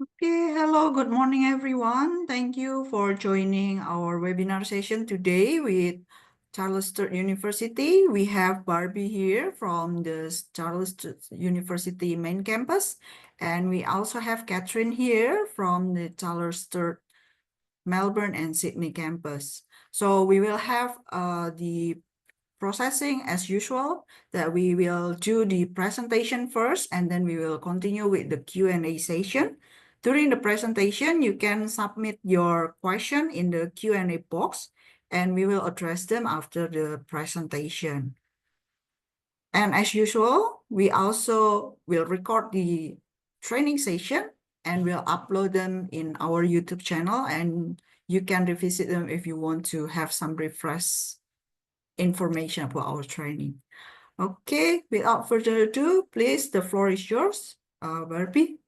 Okay, hello, good morning, everyone. Thank you for joining our webinar session today with Charles Sturt University. We have Barbie here from the Charles Sturt University main campus, and we also have Catherine here from the Charles Sturt Melbourne and Sydney campus. So we will have the processing as usual, that we will do the presentation first and then we will continue with the Q&A session. During the presentation, you can submit your question in the Q&A box and we will address them after the presentation. And as usual, we also will record the training session and we'll upload them in our YouTube channel, and you can revisit them if you want to have some refresh information about our training. Okay, without further ado, please, the floor is yours, Barbie.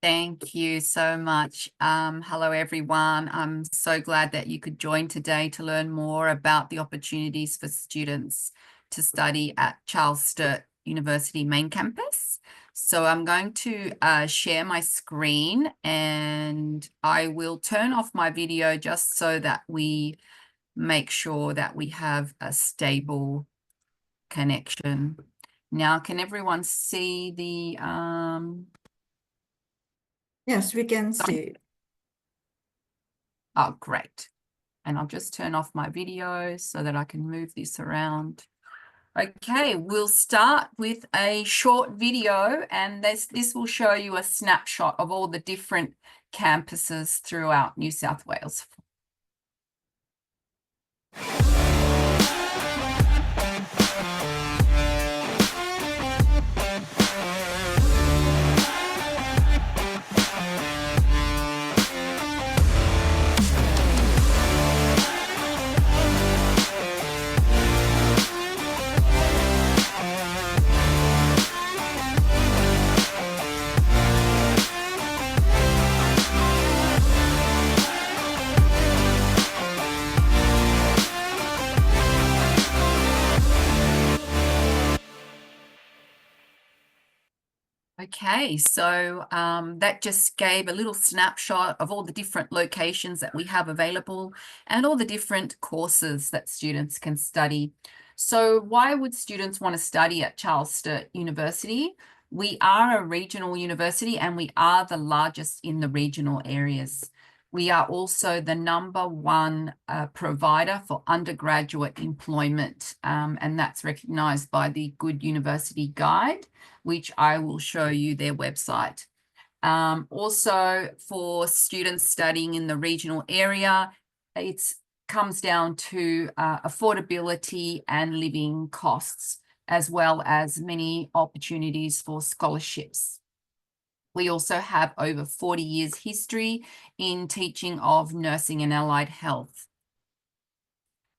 Thank you so much. Hello, everyone. I'm so glad that you could join today to learn more about the opportunities for students to study at Charles Sturt University main campus. So I'm going to share my screen and I will turn off my video just so that we make sure that we have a stable connection. Now, can everyone see the Yes, we can see it. Oh, great. And I'll just turn off my video so that I can move this around. Okay, we'll start with a short video, and this will show you a snapshot of all the different campuses throughout New South Wales. Okay, so that just gave a little snapshot of all the different locations that we have available and all the different courses that students can study. So why would students want to study at Charles Sturt University? We are a regional university and we are the largest in the regional areas. We are also the #1 provider for undergraduate employment, and that's recognised by the Good University Guide, which I will show you their website. Also, for students studying in the regional area, it comes down to affordability and living costs, as well as many opportunities for scholarships. We also have over 40 years history in teaching of nursing and allied health.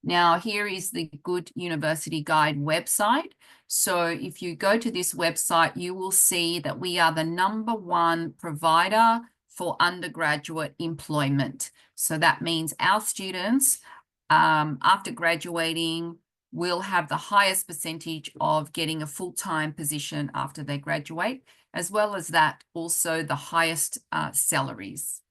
Now, here is the Good University Guide website. So if you go to this website, you will see that we are the #1 provider for undergraduate employment. So that means our students, after graduating, will have the highest percentage of getting a full-time position after they graduate, as well as that also the highest salaries.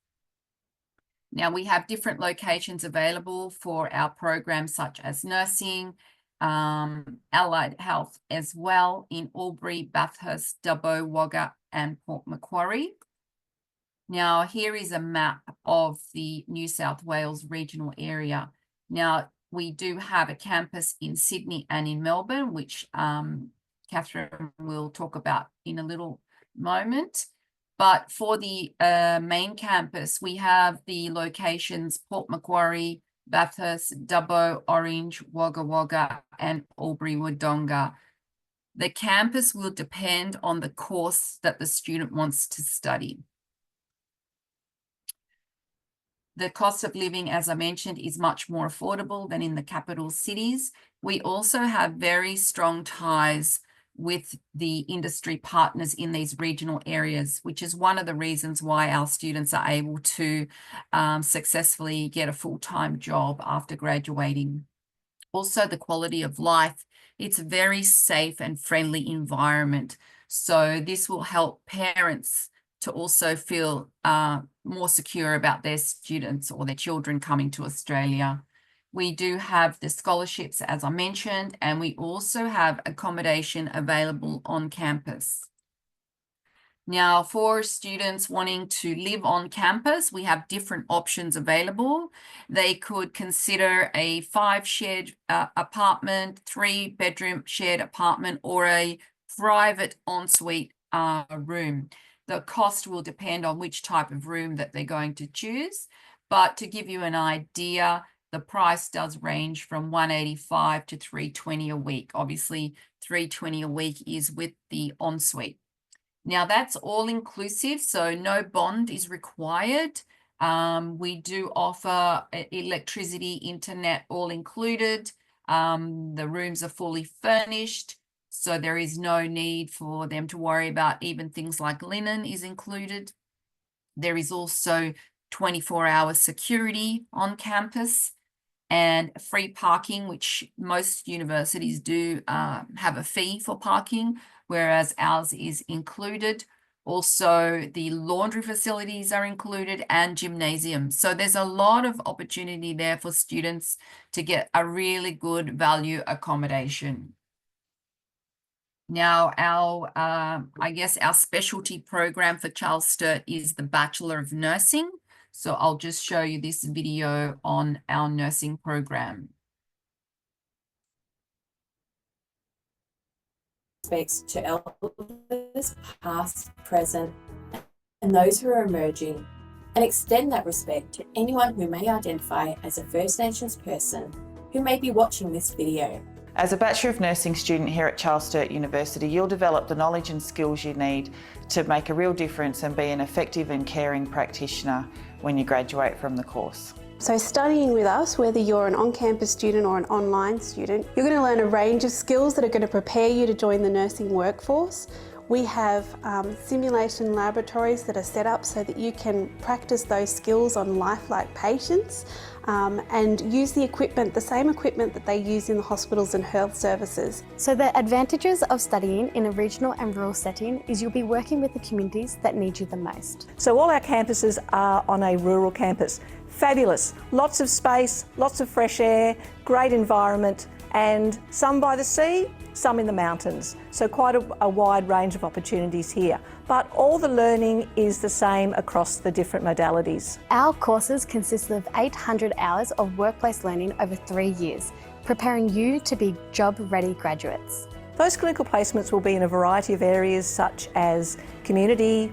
Now, we have different locations available for our programs such as nursing, allied health as well in Albury, Bathurst, Dubbo, Wagga and Port Macquarie. Now, here is a map of the New South Wales regional area. Now, we do have a campus in Sydney and in Melbourne, which Catherine will talk about in a little moment. But for the main campus, we have the locations Port Macquarie, Bathurst, Dubbo, Orange, Wagga Wagga, and Albury Wodonga. The campus will depend on the course that the student wants to study. The cost of living, as I mentioned, is much more affordable than in the capital cities. We also have very strong ties with the industry partners in these regional areas, which is one of the reasons why our students are able to successfully get a full-time job after graduating. Also, the quality of life. It's a very safe and friendly environment. So this will help parents to also feel more secure about their students or their children coming to Australia. We do have the scholarships, as I mentioned, and we also have accommodation available on campus. Now, for students wanting to live on campus, we have different options available. They could consider a 5-shared apartment, 3-bedroom shared apartment, or a private ensuite room. The cost will depend on which type of room that they're going to choose. But to give you an idea, the price does range from $185 to $320 a week. Obviously, $320 a week is with the ensuite. Now that's all inclusive, so no bond is required. We do offer electricity, internet, all included. The rooms are fully furnished, so there is no need for them to worry about even things like linen is included. There is also 24-hour security on campus and free parking, which most universities do have a fee for parking, whereas ours is included. Also, the laundry facilities are included and gymnasiums. So there's a lot of opportunity there for students to get a really good value accommodation. Now, I guess our specialty program for Charles Sturt is the Bachelor of Nursing. So I'll just show you this video on our nursing program. Respects to elders, past, present, and those who are emerging, and extend that respect to anyone who may identify as a First Nations person who may be watching this video. As a Bachelor of Nursing student here at Charles Sturt University, you'll develop the knowledge and skills you need to make a real difference and be an effective and caring practitioner when you graduate from the course. So studying with us, whether you're an on-campus student or an online student, you're going to learn a range of skills that are going to prepare you to join the nursing workforce. We have simulation laboratories that are set up so that you can practice those skills on lifelike patients and use the equipment, the same equipment that they use in the hospitals and health services. So the advantages of studying in a regional and rural setting is you'll be working with the communities that need you the most. So all our campuses are on a rural campus. Fabulous, lots of space, lots of fresh air, great environment, and some by the sea, some in the mountains. So quite a wide range of opportunities here. But all the learning is the same across the different modalities. Our courses consist of 800 hours of workplace learning over 3 years, preparing you to be job-ready graduates. Those clinical placements will be in a variety of areas such as community,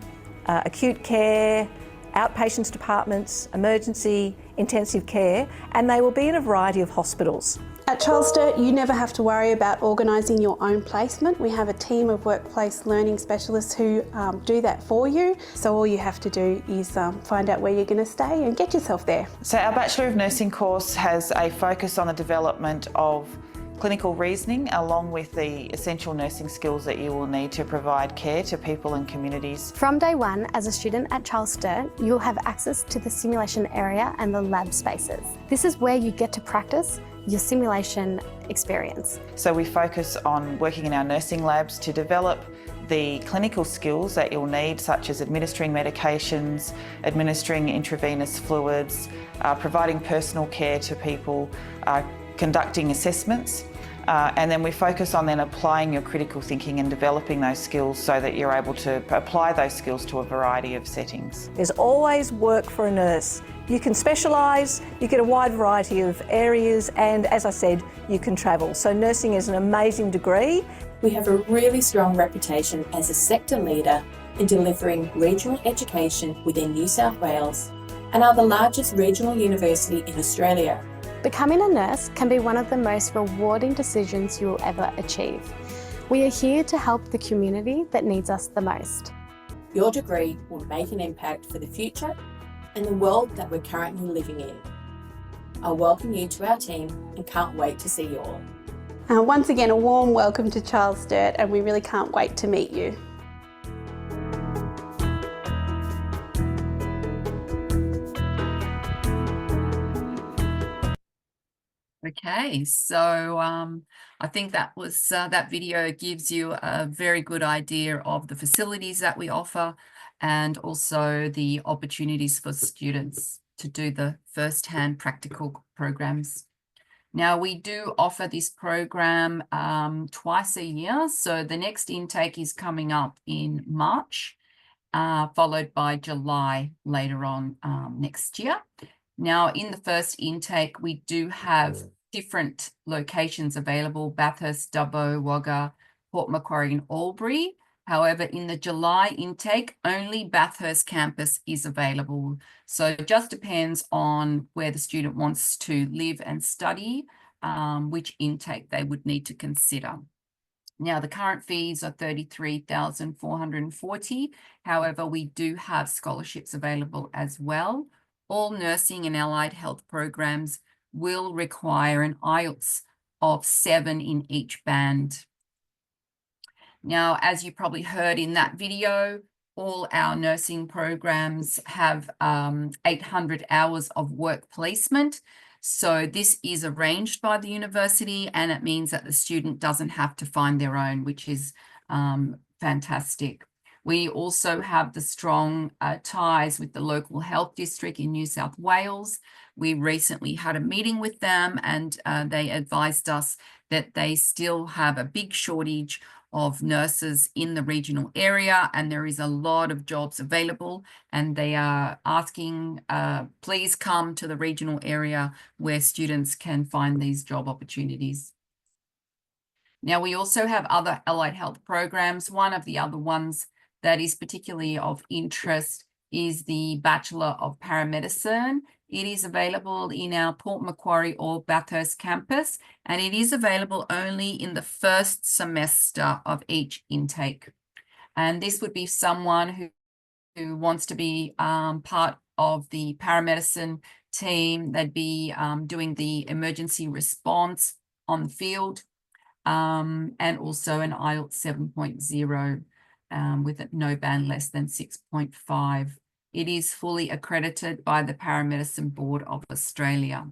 acute care, outpatients departments, emergency, intensive care, and they will be in a variety of hospitals. At Charles Sturt, you never have to worry about organising your own placement. We have a team of workplace learning specialists who do that for you. So all you have to do is find out where you're going to stay and get yourself there. So our Bachelor of Nursing course has a focus on the development of clinical reasoning along with the essential nursing skills that you will need to provide care to people and communities. From day one, as a student at Charles Sturt, you'll have access to the simulation area and the lab spaces. This is where you get to practice your simulation experience. So we focus on working in our nursing labs to develop the clinical skills that you'll need, such as administering medications, administering intravenous fluids, providing personal care to people, conducting assessments, and then we focus on then applying your critical thinking and developing those skills so that you're able to apply those skills to a variety of settings. There's always work for a nurse. You can specialise, you get a wide variety of areas, and as I said, you can travel. So nursing is an amazing degree. We have a really strong reputation as a sector leader in delivering regional education within New South Wales and are the largest regional university in Australia. Becoming a nurse can be one of the most rewarding decisions you will ever achieve. We are here to help the community that needs us the most. Your degree will make an impact for the future and the world that we're currently living in. I welcome you to our team and can't wait to see you all. Once again, a warm welcome to Charles Sturt, and we really can't wait to meet you. Okay, so I think that was that video gives you a very good idea of the facilities that we offer and also the opportunities for students to do the first-hand practical programs. Now, we do offer this program twice a year. So the next intake is coming up in March, followed by July later on next year. Now, in the first intake, we do have different locations available: Bathurst, Dubbo, Wagga, Port Macquarie and Albury. However, in the July intake, only Bathurst campus is available. So it just depends on where the student wants to live and study, which intake they would need to consider. Now, the current fees are $33,440. However, we do have scholarships available as well. All nursing and allied health programs will require an IELTS of 7 in each band. Now, as you probably heard in that video, all our nursing programs have 800 hours of work placement. So this is arranged by the university, and it means that the student doesn't have to find their own, which is fantastic. We also have the strong ties with the local health district in New South Wales. We recently had a meeting with them, and they advised us that they still have a big shortage of nurses in the regional area, and there is a lot of jobs available, and they are asking, please come to the regional area where students can find these job opportunities. Now, we also have other allied health programs. One of the other ones that is particularly of interest is the Bachelor of Paramedicine. It is available in our Port Macquarie or Bathurst campus, and it is available only in the first semester of each intake. And this would be someone who wants to be part of the paramedicine team. They'd be doing the emergency response on the field, and also an IELTS 7.0 with a no band less than 6.5. It is fully accredited by the Paramedicine Board of Australia.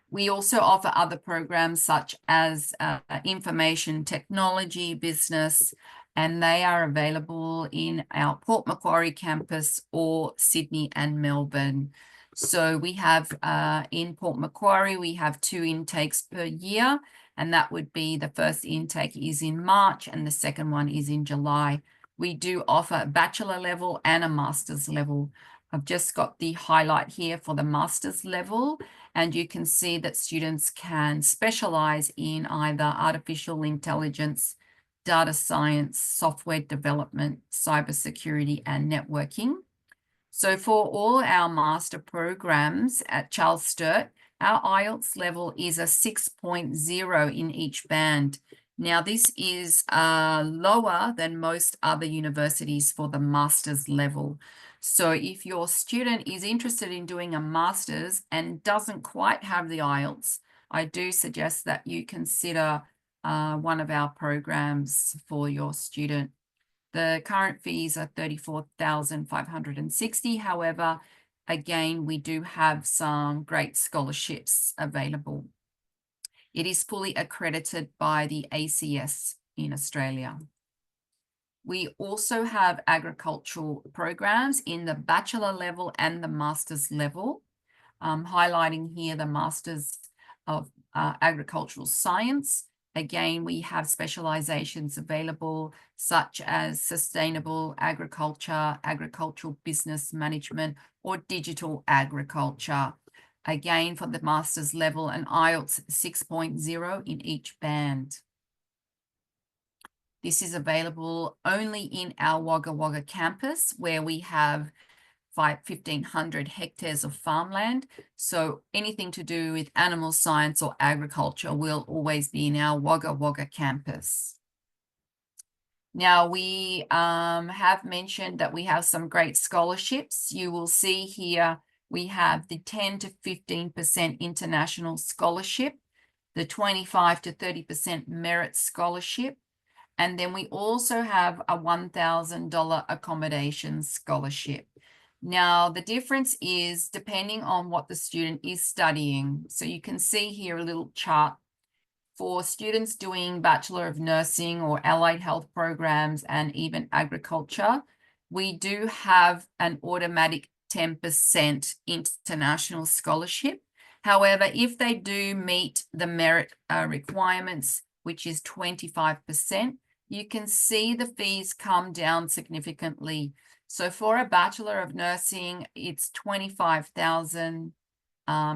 We also offer other programs such as information technology, business, and they are available in our Port Macquarie campus or Sydney and Melbourne. So we have in Port Macquarie, we have 2 intakes per year, and that would be the first intake is in March and the second one is in July. We do offer a bachelor level and a master's level. I've just got the highlight here for the master's level, and you can see that students can specialize in either artificial intelligence, data science, software development, cybersecurity, and networking. So for all our master programs at Charles Sturt, our IELTS level is a 6.0 in each band. Now, this is lower than most other universities for the master's level. So if your student is interested in doing a master's and doesn't quite have the IELTS, I do suggest that you consider one of our programs for your student. The current fees are $34,560. However, again, we do have some great scholarships available. It is fully accredited by the ACS in Australia. We also have agricultural programs in the bachelor level and the master's level. Highlighting here the Masters of Agricultural Science. Again, we have specializations available such as sustainable agriculture, agricultural business management, or digital agriculture. Again, for the master's level, an IELTS 6.0 in each band. This is available only in our Wagga Wagga campus, where we have 1,500 hectares of farmland. So anything to do with animal science or agriculture will always be in our Wagga Wagga campus. Now, we have mentioned that we have some great scholarships. You will see here we have the 10 to 15% international scholarship, the 25 to 30% merit scholarship, and then we also have a $1,000 accommodation scholarship. Now, the difference is depending on what the student is studying. So you can see here a little chart for students doing Bachelor of Nursing or Allied Health programs and even agriculture. we do have an automatic 10% international scholarship. However, if they do meet the merit requirements, which is 25%, you can see the fees come down significantly. So for a Bachelor of Nursing, it's 25,000,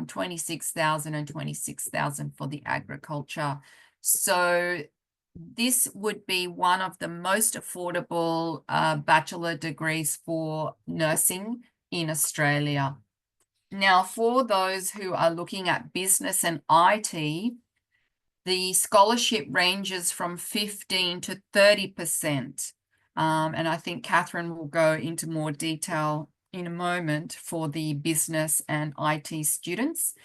26,000 and 26,000 for the agriculture. So this would be one of the most affordable bachelor degrees for nursing in Australia. Now, for those who are looking at business and IT, the scholarship ranges from 15 to 30%. And I think Catherine will go into more detail in a moment for the business and IT students.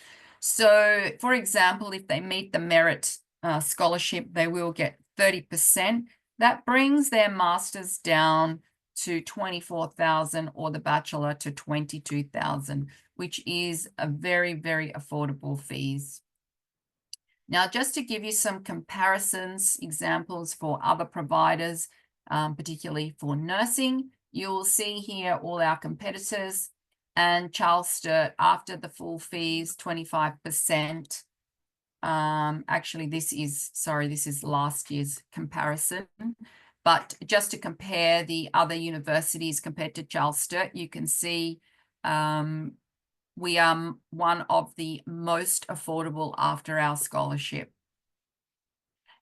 So, for example, if they meet the merit scholarship, they will get 30%. That brings their master's down to 24,000 or the bachelor to 22,000, which is a very, very affordable fees. Now, just to give you some comparisons, examples for other providers, particularly for nursing, you will see here all our competitors, and Charles Sturt after the full fees, 25%. Actually, this is last year's comparison. But just to compare the other universities compared to Charles Sturt, you can see we are one of the most affordable after our scholarship.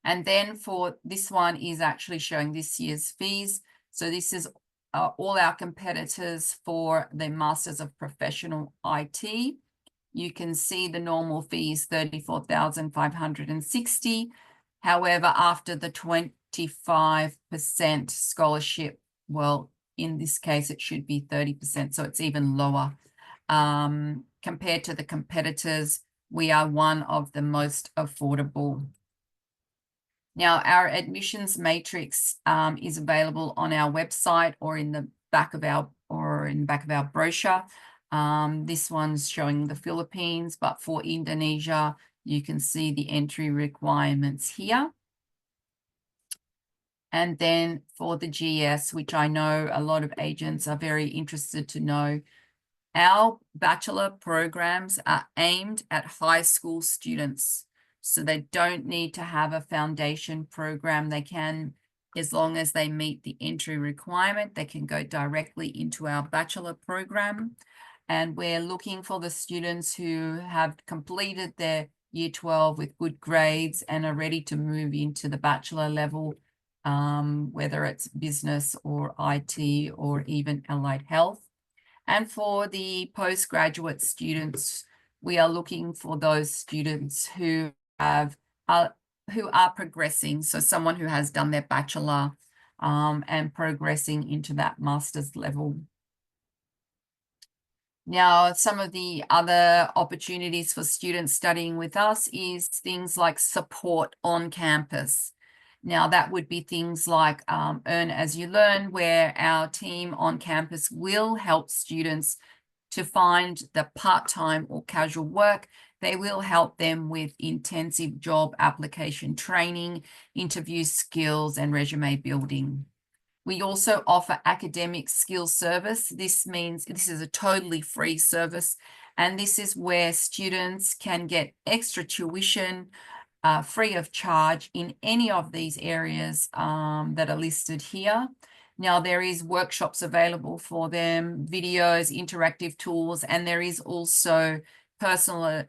And then for this one is actually showing this year's fees. So this is all our competitors for the Masters of Professional IT. You can see the normal fees, 34,560. However, after the 25% scholarship, well, in this case, it should be 30%, so it's even lower. Compared to the competitors, we are one of the most affordable. Now, our admissions matrix is available on our website or in the back of our brochure. This one's showing the Philippines, but for Indonesia, you can see the entry requirements here. And then for the GS, which I know a lot of agents are very interested to know, our bachelor programs are aimed at high school students. So they don't need to have a foundation program. They can, as long as they meet the entry requirement, they can go directly into our bachelor program. And we're looking for the students who have completed their year 12 with good grades and are ready to move into the bachelor level, whether it's business or IT or even allied health. And for the postgraduate students, we are looking for those students who are progressing. So someone who has done their bachelor and progressing into that master's level. Now, some of the other opportunities for students studying with us is things like support on campus. Now, that would be things like Earn As You Learn, where our team on campus will help students to find the part-time or casual work. They will help them with intensive job application training, interview skills, and resume building. We also offer academic skills service. This means this is a totally free service, and this is where students can get extra tuition free of charge in any of these areas that are listed here. Now, there is workshops available for them, videos, interactive tools, and there is also personal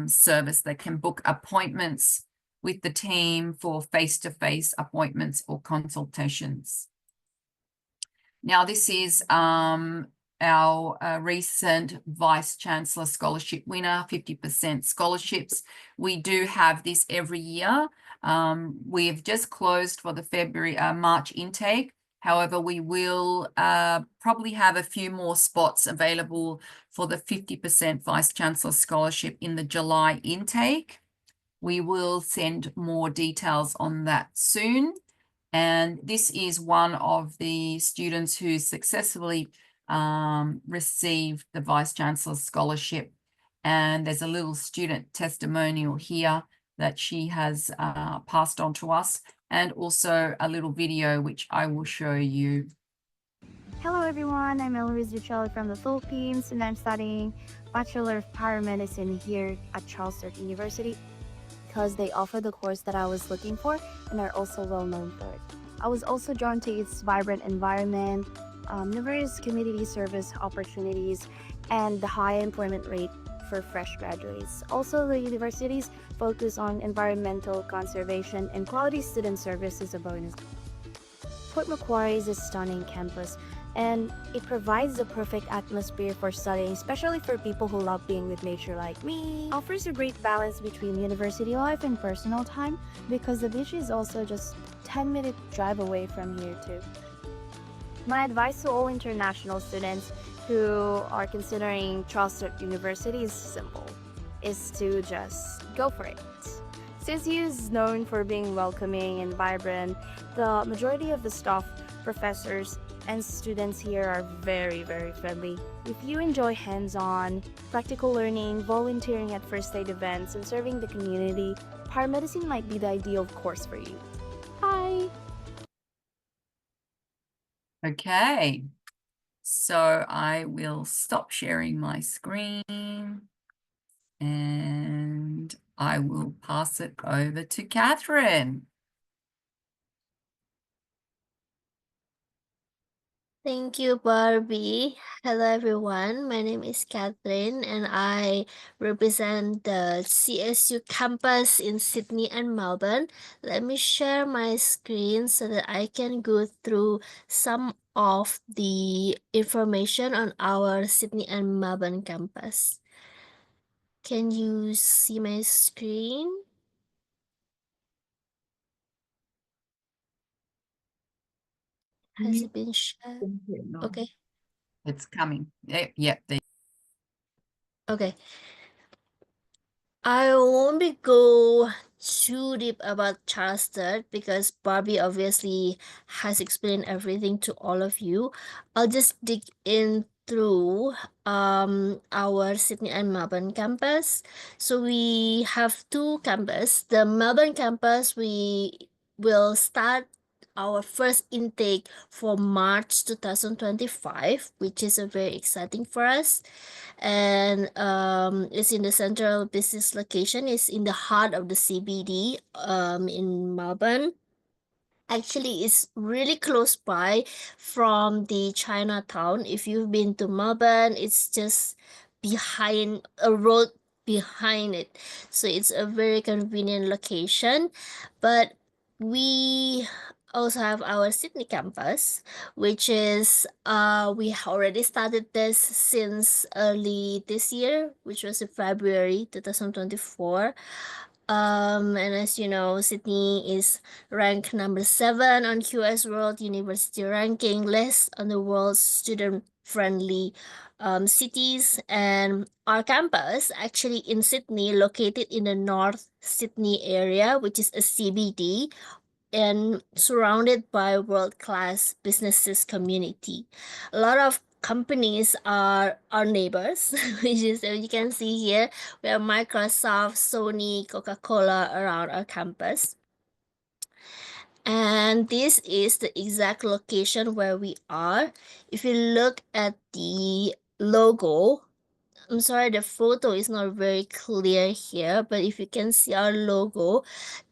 service that can book appointments with the team for face-to-face appointments or consultations. Now, this is our recent Vice Chancellor Scholarship winner, 50% scholarships. We do have this every year. We have just closed for the March intake. However, we will probably have a few more spots available for the 50% Vice Chancellor Scholarship in the July intake. We will send more details on that soon. And this is one of the students who successfully received the Vice Chancellor's Scholarship. And there's a little student testimonial here that she has passed on to us, and also a little video which I will show you. Hello everyone, I'm Eloise Duchel from the Philippines and I'm studying Bachelor of Paramedicine here at Sturt University because they offer the course that I was looking for and are also well known for it. I was also drawn to its vibrant environment, numerous community service opportunities, and the high employment rate for fresh graduates. Also, the university's focus on environmental conservation and quality student service is a bonus. Port Macquarie is a stunning campus and it provides the perfect atmosphere for studying, especially for people who love being with nature like me. Offers a great balance between university life and personal time because the beach is also just 10-minute drive away from here too. My advice to all international students who are considering Sturt University is simple, is to just go for it. Since he is known for being welcoming and vibrant, the majority of the staff, professors, and students here are very, very friendly. If you enjoy hands-on, practical learning, volunteering at first aid events, and serving the community, paramedicine might be the ideal course for you. Bye! Okay, so I will stop sharing my screen and I will pass it over to Catherine. Thank you, Barbie. Hello, everyone. My name is Catherine, and I represent the CSU campus in Sydney and Melbourne. Let me share my screen so that I can go through some of the information on our Sydney and Melbourne campus. Can you see my screen? Has it been shared? Okay. It's coming. Yeah. Okay. I won't be go too deep about Sturt because Barbie obviously has explained everything to all of you. I'll just dig in through our Sydney and Melbourne campus. So we have two campus. The Melbourne campus, we will start our first intake for March 2025, which is a very exciting for us. And it's in the central business location. It's in the heart of the CBD in Melbourne. Actually, it's really close by from the Chinatown. If you've been to Melbourne, it's just behind a road behind it. So it's a very convenient location. But we also have our Sydney campus, which is we already started this since early this year, which was in February 2024. And as you know, Sydney is ranked number 7 on QS World University Ranking list on the world's student-friendly cities. And our campus, actually in Sydney, located in the North Sydney area, which is a CBD, and surrounded by world-class businesses community. A lot of companies are our neighbors, which is, you can see here, we have Microsoft, Sony, Coca-Cola around our campus. And this is the exact location where we are. If you look at the logo, I'm sorry, the photo is not very clear here, but if you can see our logo,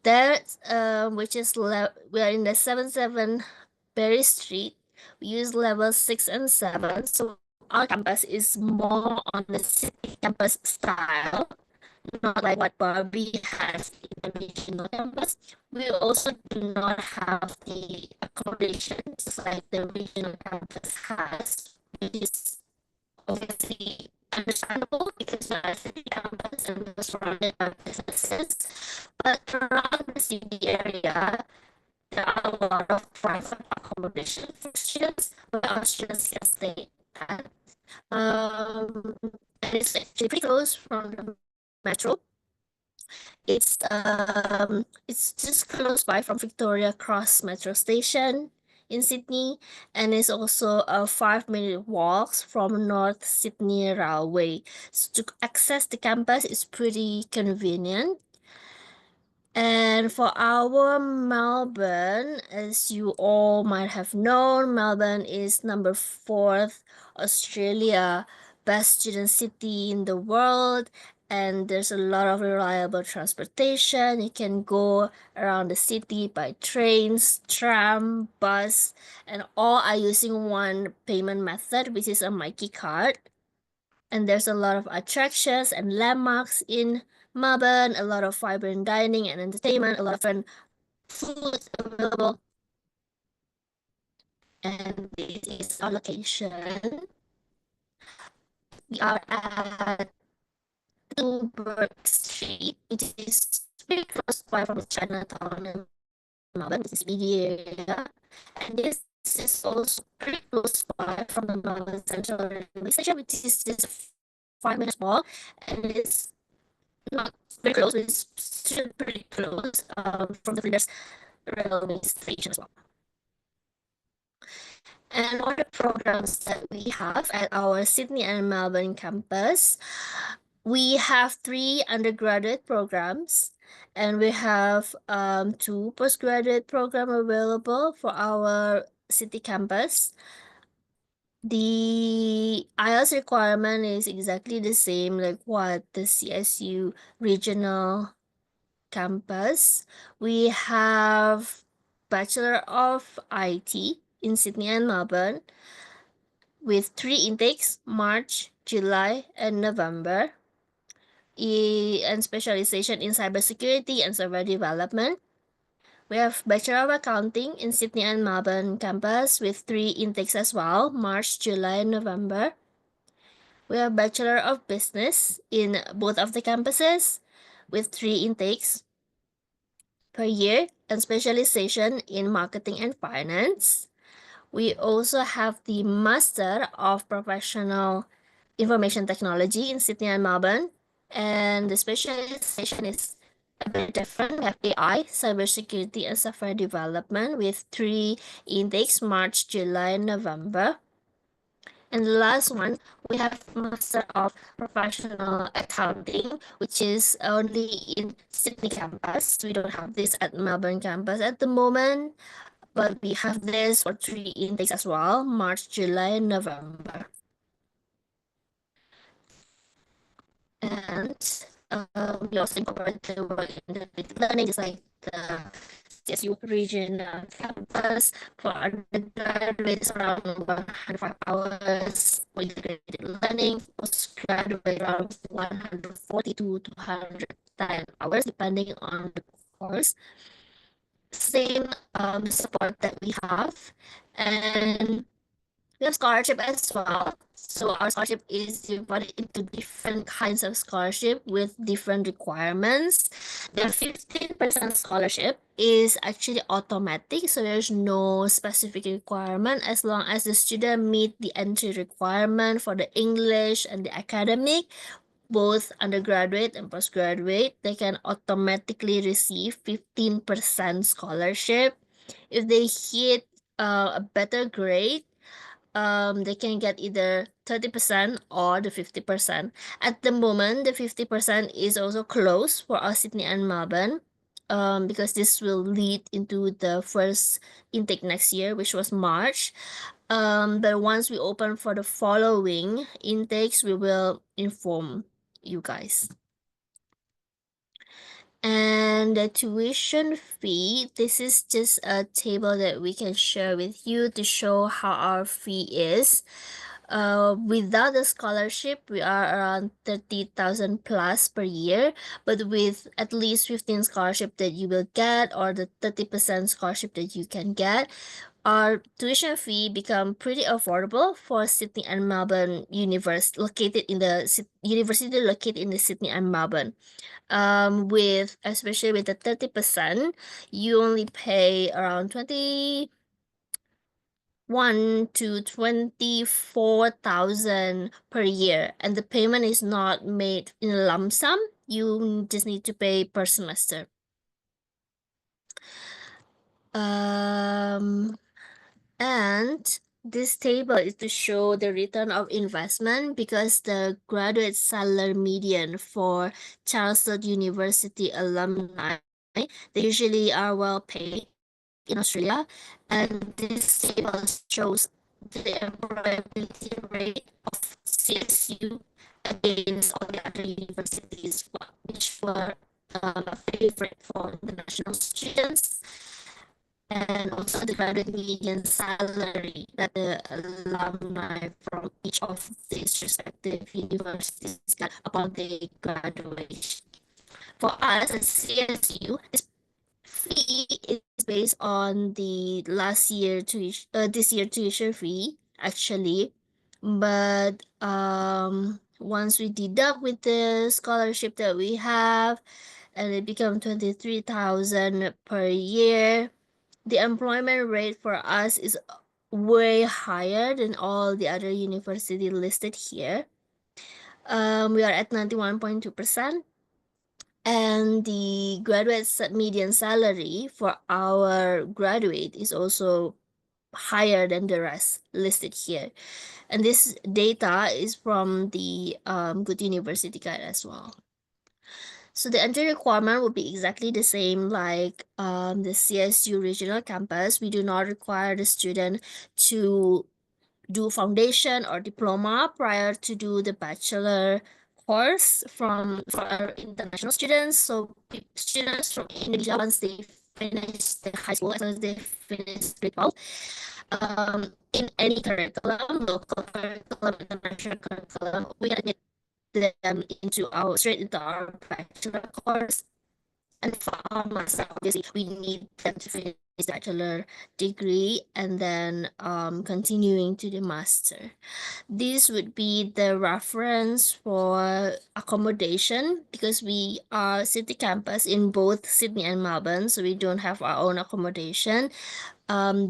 that's which is we are in the 77 Berry Street. We use level 6 and 7, so our campus is more on the city campus style, not like what Barbie has in the regional campus. We also do not have the accommodations like the regional campus has, which is obviously understandable because we're a city campus and we're surrounded by businesses. But around the city area, there are a lot of private accommodation for students, where our students can stay at. And it's actually pretty close from the metro. It's just close by from Victoria Cross Metro Station in Sydney, and it's also a 5-minute walk from North Sydney Railway. So to access the campus is pretty convenient. And for our Melbourne, as you all might have known, Melbourne is number 4th Australia best student city in the world, and there's a lot of reliable transportation. You can go around the city by trains, tram, bus, and all are using one payment method, which is a Myki card. And there's a lot of attractions and landmarks in Melbourne, a lot of vibrant dining and entertainment, a lot of different foods available. And this is our location. We are at 2 Burke Street, which is very close by from Chinatown in Melbourne, which is BD area. And this is also pretty close by from the Melbourne Central Railway Station, which is just 5 minutes walk, and it's not very close, but it's still pretty close from the Flinders Railway Station as well. And all the programs that we have at our Sydney and Melbourne campus, we have 3 undergraduate programs, and we have 2 postgraduate programs available for our city campus. The IELTS requirement is exactly the same like what the CSU regional campus. We have Bachelor of IT in Sydney and Melbourne with 3 intakes, March, July, and November. And specialization in cybersecurity and software development. We have Bachelor of Accounting in Sydney and Melbourne campus with 3 intakes as well, March, July, and November. We have Bachelor of Business in both of the campuses with 3 intakes per year and specialization in marketing and finance. We also have the Master of Professional Information Technology in Sydney and Melbourne, and the specialization is a bit different. We have AI, cybersecurity, and software development with 3 intakes, March, July, and November. And the last one, we have Master of Professional Accounting, which is only in Sydney campus. We don't have this at Melbourne campus at the moment, but we have this for 3 intakes as well, March, July, and November. And we also incorporate the work in the learning, just like the CSU regional campus for undergraduates around 105 hours for integrated learning, postgraduate around 140 to 210 hours, depending on the course. Same support that we have, and we have scholarship as well. So our scholarship is divided into different kinds of scholarship with different requirements. The 15% scholarship is actually automatic, so there's no specific requirement as long as the student meet the entry requirement for the English and the academic, both undergraduate and postgraduate, they can automatically receive 15% scholarship. If they hit a better grade, they can get either 30% or the 50%. At the moment, the 50% is also closed for our Sydney and Melbourne, because this will lead into the first intake next year, which was March. But once we open for the following intakes, we will inform you guys. And the tuition fee, this is just a table that we can share with you to show how our fee is. Without the scholarship, we are around 30,000 plus per year, but with at least 15 scholarship that you will get, or the 30% scholarship that you can get, our tuition fee become pretty affordable for Sydney and Melbourne university located in the Sydney and Melbourne. Especially with the 30%, you only pay around 21 to 24,000 per year, and the payment is not made in a lump sum. You just need to pay per semester. And this table is to show the return of investment, because the graduate salary median for Charles Sturt University alumni They usually are well paid in Australia, and this table shows the employability rate of CSU against all the other universities, which were a favorite for international students, and also the graduate median salary that the alumni from each of these respective universities got upon their graduation. For us at CSU, this fee is based on the last year tuition, this year tuition fee actually, but once we deduct with the scholarship that we have, and it becomes 23,000 per year, the employment rate for us is way higher than all the other university listed here. We are at 91.2%. And the graduate median salary for our graduate is also higher than the rest listed here. And this data is from the Good University Guide as well. So the entry requirement will be exactly the same like the CSU regional campus. We do not require the student to do foundation or diploma prior to do the bachelor course for our international students. So students from Indonesia, once they finish the high school, as long as they finish grade 12, in any curriculum, local curriculum, international curriculum, we can admit them straight into our bachelor course. And for our master, obviously, we need them to finish the bachelor degree and then continuing to the master. This would be the reference for accommodation because we are city campus in both Sydney and Melbourne, so we don't have our own accommodation.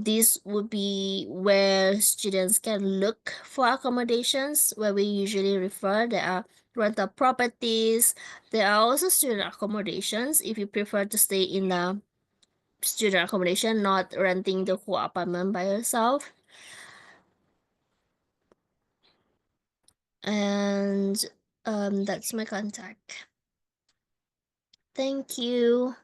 This would be where students can look for accommodations, where we usually refer. There are rental properties. There are also student accommodations if you prefer to stay in a student accommodation, not renting the whole apartment by yourself. And that's my contact. Thank you.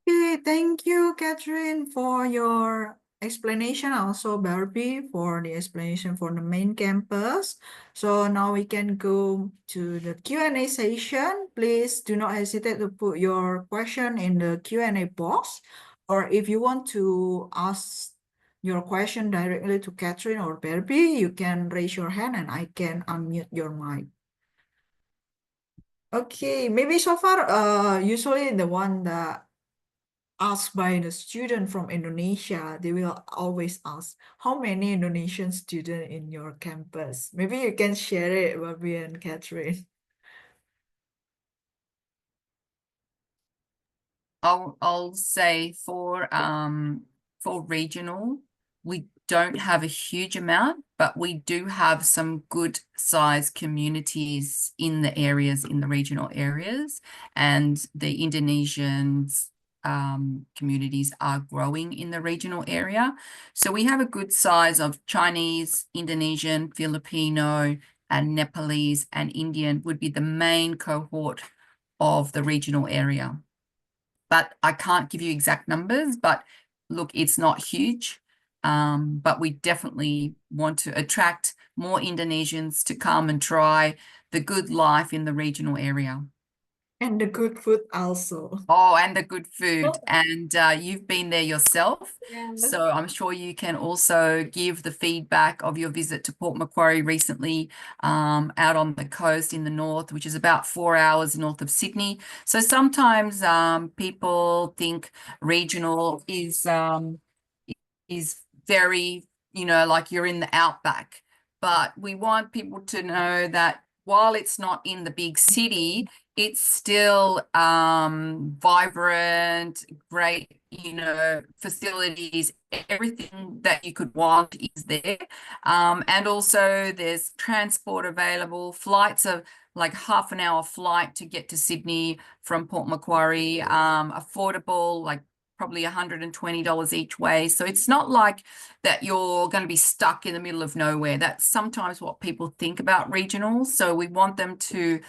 Okay, thank you, Catherine, for your explanation. Also, Barbie, for the explanation for the main campus. So now we can go to the Q&A session. Please do not hesitate to put your question in the Q&A box. Or if you want to ask your question directly to Catherine or Barbie, you can raise your hand and I can unmute your mic. Okay, maybe so far, usually the one that asked by the student from Indonesia, they will always ask, how many Indonesian students in your campus? Maybe you can share it, Bobby and Catherine. I'll say for regional, we don't have a huge amount, but we do have some good sized communities in the areas, in the regional areas, and the Indonesians communities are growing in the regional area. So we have a good size of Chinese, Indonesian, Filipino, and Nepalese and Indian would be the main cohort of the regional area. But I can't give you exact numbers, but look, it's not huge. But we definitely want to attract more Indonesians to come and try the good life in the regional area. And the good food also. Oh, and the good food. And you've been there yourself. Yes. So I'm sure you can also give the feedback of your visit to Port Macquarie recently out on the coast in the north, which is about 4 hours north of Sydney. So sometimes people think regional is very, like you're in the outback. But we want people to know that while it's not in the big city, it's still vibrant, great, facilities, everything that you could want is there. And also there's transport available. Flights are like half an hour flight to get to Sydney from Port Macquarie, affordable, like probably $120 each way. So it's not like that you're going to be stuck in the middle of nowhere. That's sometimes what people think about regionals. So we want them to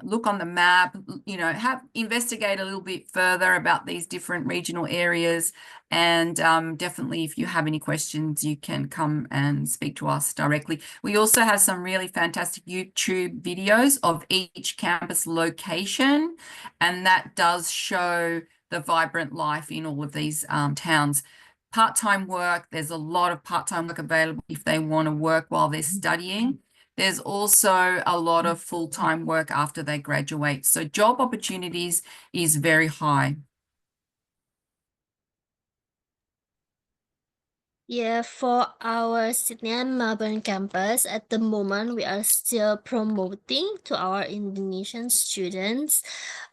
look on the map, you know, investigate a little bit further about these different regional areas. And definitely, if you have any questions, you can come and speak to us directly. We also have some really fantastic YouTube videos of each campus location, and that does show the vibrant life in all of these towns. Part-time work, there's a lot of part-time work available if they want to work while they're studying. There's also a lot of full-time work after they graduate. So job opportunities is very high. Yeah, for our Sydney and Melbourne campus, at the moment, we are still promoting to our Indonesian students.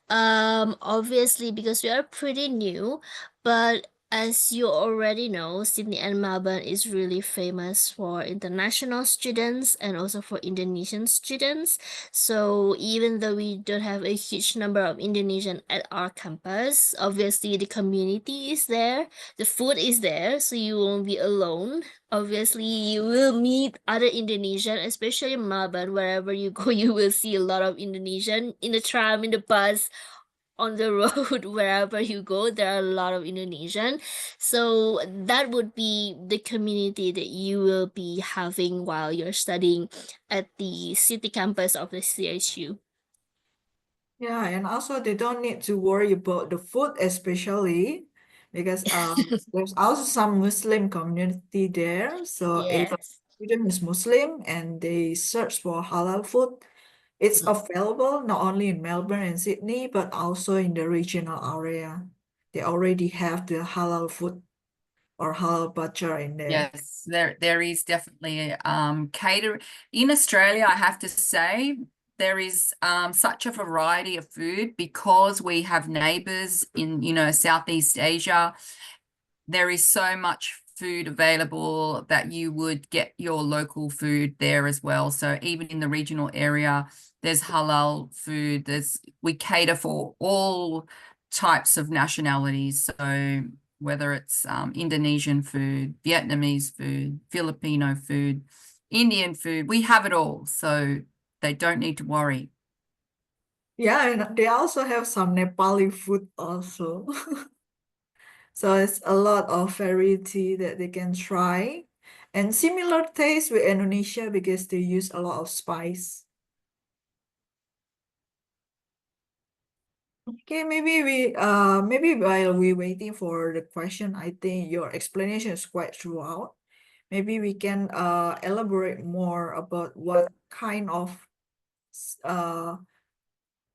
Obviously, because we are pretty new, but as you already know, Sydney and Melbourne is really famous for international students and also for Indonesian students. So even though we don't have a huge number of Indonesian at our campus, obviously the community is there, the food is there, so you won't be alone. Obviously, you will meet other Indonesian, especially in Melbourne. Wherever you go, you will see a lot of Indonesian in the tram, in the bus, on the road. Wherever you go, there are a lot of Indonesian. So that would be the community that you will be having while you're studying at the city campus of the CSU. Yeah, and also they don't need to worry about the food, especially because there's also some Muslim community there. So if a Yes. student is Muslim and they search for halal food, it's available not only in Melbourne and Sydney, but also in the regional area. They already have the halal food or halal butcher in there. Yes, there is definitely cater in Australia. I have to say there is such a variety of food because we have neighbors in, you know, Southeast Asia. There is so much food available that you would get your local food there as well. So even in the regional area, there's halal food. We cater for all types of nationalities. So whether it's Indonesian food, Vietnamese food, Filipino food, Indian food, we have it all. So they don't need to worry. Yeah, and they also have some Nepali food also. So it's a lot of variety that they can try. And similar taste with Indonesia because they use a lot of spice. Okay, maybe while we waiting for the question, I think your explanation is quite throughout. Maybe we can elaborate more about what kind of uh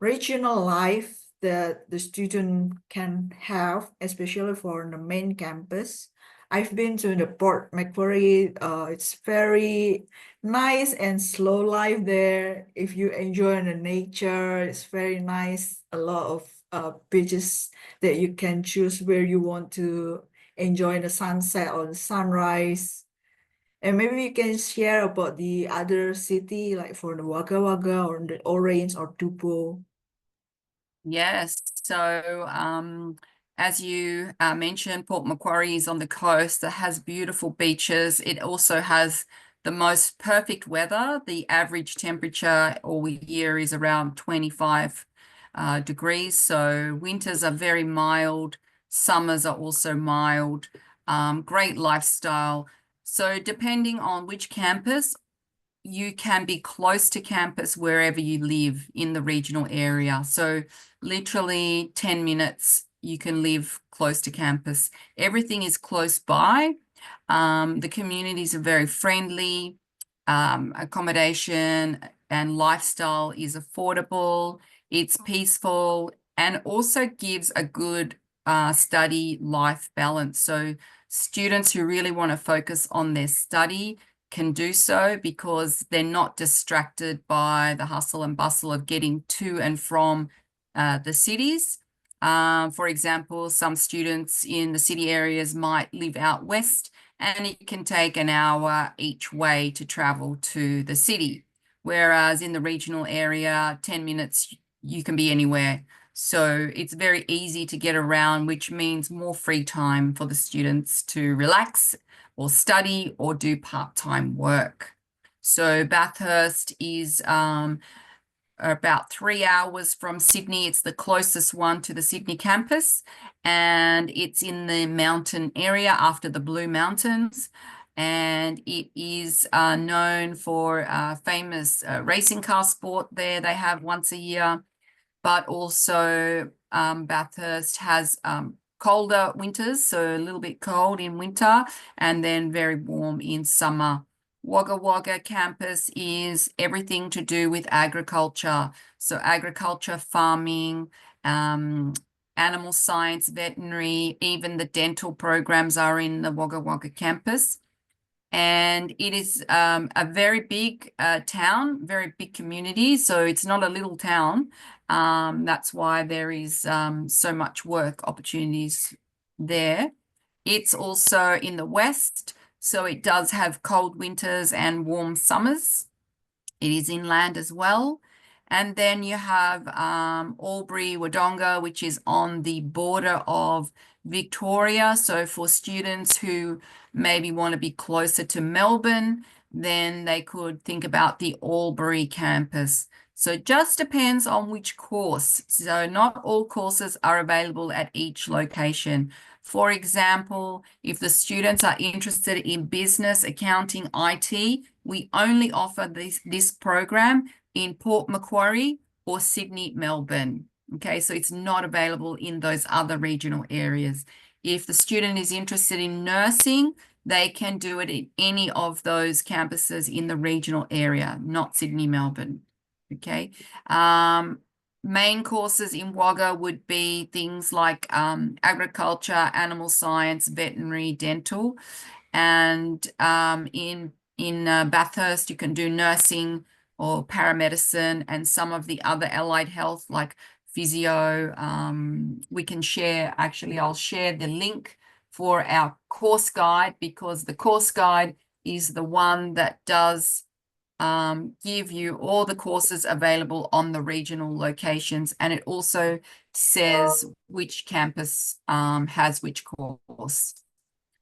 regional life that the student can have, especially for the main campus. I've been to the Port Macquarie. It's very nice and slow life there. If you enjoy the nature, it's very nice. A lot of beaches that you can choose where you want to enjoy the sunset or the sunrise. And maybe you can share about the other city, like for the Wagga Wagga or the Orange or Tupou. Yes. So, as you mentioned, Port Macquarie is on the coast that has beautiful beaches. It also has the most perfect weather. The average temperature all year is around 25 degrees. So winters are very mild. Summers are also mild. Great lifestyle. So depending on which campus, you can be close to campus wherever you live in the regional area. So literally 10 minutes, you can live close to campus. Everything is close by. The communities are very friendly. Accommodation and lifestyle is affordable. It's peaceful and also gives a good study life balance. So students who really want to focus on their study can do so because they're not distracted by the hustle and bustle of getting to and from the cities. For example, some students in the city areas might live out west, and it can take an hour each way to travel to the city. Whereas in the regional area, 10 minutes, you can be anywhere. So it's very easy to get around, which means more free time for the students to relax or study or do part-time work. So Bathurst is about 3 hours from Sydney. It's the closest one to the Sydney campus, and it's in the mountain area after the Blue Mountains. And it is known for famous racing car sport there they have once a year, but also Bathurst has colder winters, so a little bit cold in winter and then very warm in summer. Wagga Wagga campus is everything to do with agriculture. So agriculture, farming, animal science, veterinary, even the dental programs are in the Wagga Wagga campus. And it is a very big town, very big community. So it's not a little town. That's why there is so much work opportunities there. It's also in the west, so it does have cold winters and warm summers. It is inland as well. And then you have Albury, Wodonga, which is on the border of Victoria. So for students who maybe want to be closer to Melbourne, then they could think about the Albury campus. So it just depends on which course. So not all courses are available at each location. For example, if the students are interested in business, accounting, IT, we only offer this program in Port Macquarie or Sydney, Melbourne. Okay, so it's not available in those other regional areas. If the student is interested in nursing, they can do it in any of those campuses in the regional area, not Sydney, Melbourne. Okay. Main courses in Wagga would be things like agriculture, animal science, veterinary, dental. And in Bathurst, you can do nursing or paramedicine and some of the other allied health like physio. We can share, actually, I'll share the link for our course guide, because the course guide is the one that does give you all the courses available on the regional locations, and it also says which campus has which course.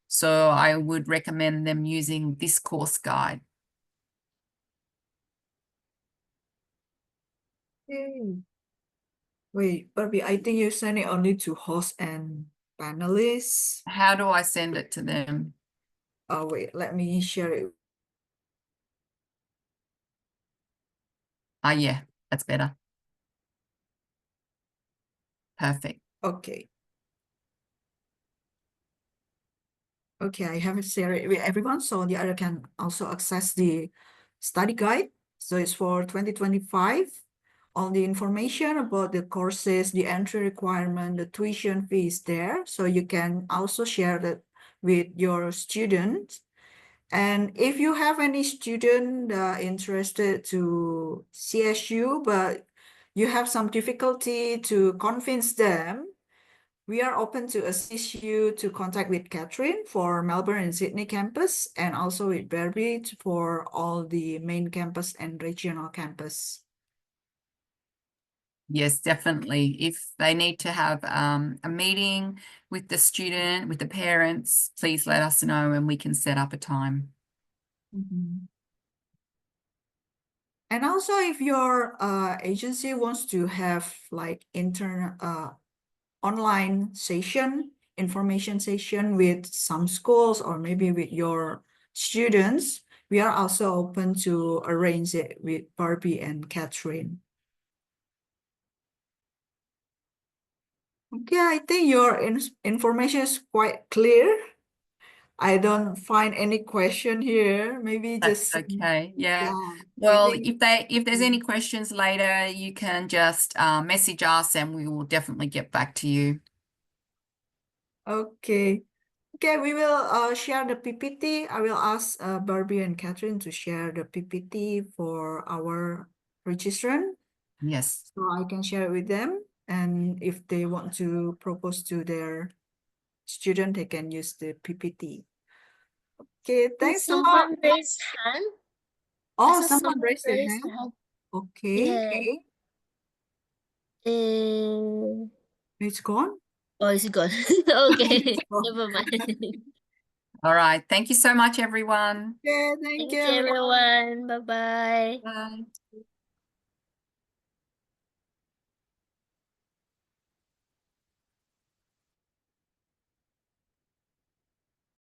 So I would recommend them using this course guide. Yay. Wait, Barbie, I think you send it only to host and panelists. How do I send it to them? Oh, wait, let me share it. Yeah, that's better. Perfect. Okay. Okay, I have it shared with everyone, so the other can also access the study guide. So it's for 2025. All the information about the courses, the entry requirement, the tuition fees there. So you can also share that with your students. And if you have any student interested to CSU, but you have some difficulty to convince them, we are open to assist you to contact with Catherine for Melbourne and Sydney campus, and also with Barbie for all the main campus and regional campus. Yes, definitely. If they need to have a meeting with the student, with the parents, please let us know and we can set up a time. And also, if your agency wants to have like online session, information session with some schools or maybe with your students, we are also open to arrange it with Barbie and Catherine. Okay, I think your information is quite clear. I don't find any question here. Maybe That's just okay. Yeah. I Well, think if there's any questions later, you can just message us and we will definitely get back to you. okay. Okay, we will share the PPT. I will ask Barbie and Catherine to share the PPT for our registrant, Yes. so I can share it with them. And if they want to propose to their student, they can use the PPT. Okay, thanks a lot. Someone raised hand. Oh, I saw someone raised their hand. hand. Okay. Yeah. It's gone? Oh, is it gone? Okay, It's gone. never mind. All right. Thank you so much, everyone. Yeah, thank Thank you, you, everyone. everyone. Bye-bye. Bye.